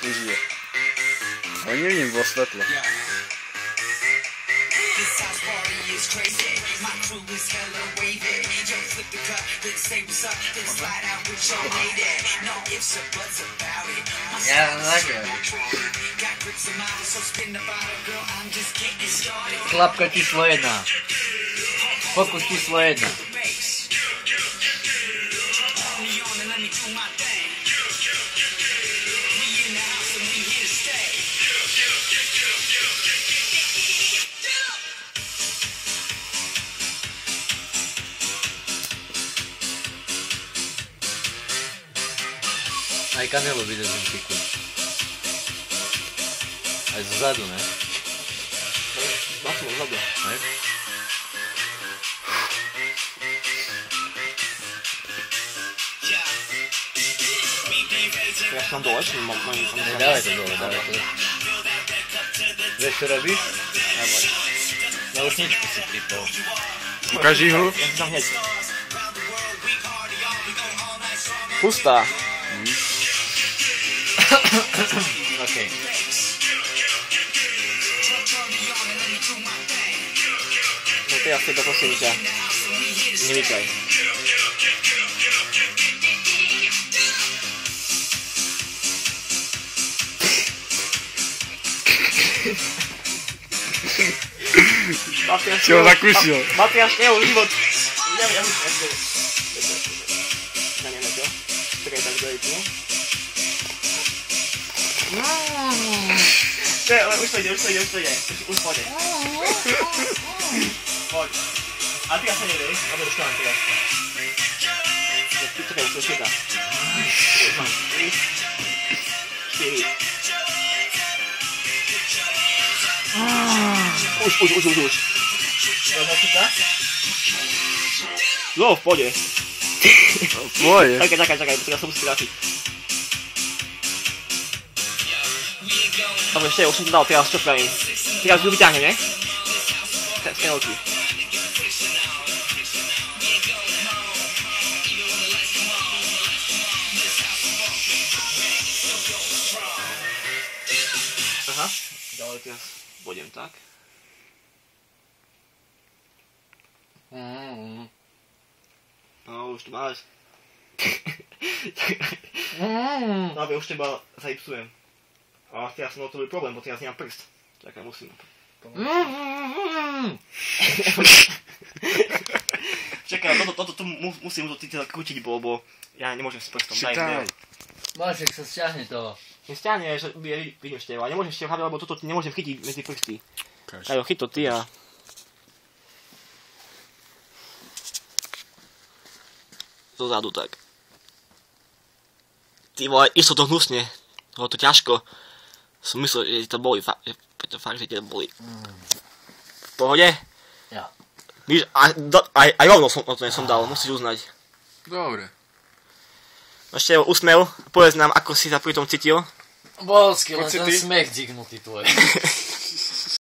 nežije. Ale nevidím vo svetle. Ja neviem. Klapka číslo 1. Fokus číslo 1. Aj Kanelo vidieť z piku. Aj zozadu, ne? Máš zozadu. Ne? Ja som dole, či mám... Dávaj to dole, dávaj to dole. Vieš, čo robíš? Neboj. Naušničku si pripol. Ukáž ihlu. Ja si tam hneď. Pustá. Okej. No teraz si to prosím ťa. Nevykaj. Si ho zakúsil. Matiáš, neho život. Ja neviem čo. Čakaj, tak dojde tu. Už to ide. Už pôjde. Poď. A ty sa nedej, alebo už to mám teraz. Čakaj, už to šetá. 4. Už. Dobre, šetá? No, v pohode. Tvoje. Čakaj, teraz sa musí vrátiť. Dobre, ešte, už som to dal, teraz čo spravím? Teraz ju vyťahnem, ne? Skenovky. Aha, ďalej teraz budem tak. No, už to máš. Dobre, už teba zahipsujem. A teraz som to problém, bo teraz nemám prst. Čakaj, musím. Čakaj, toto tu musím to teda krútiť, bo ja nemôžem s prstom. Šitaj. Mášek sa stiahne toho. Stiahne, že vidím števo, ale nemôžem števo, lebo toto nemôžem chytiť medzi prsty. Kajo, chyť to ty a... Dozadu tak. Ty vole, išlo to hnusne. Bolo to ťažko. Som myslel, že to boli, fakt, že to boli. V pohode? Ja. Víš, aj rovno som dal, musíš uznať. Dobre. Ešte usmev, povedz nám, ako si sa pri tom cítil. Bolsky, len Pocity? ten smech dignutý tvoj.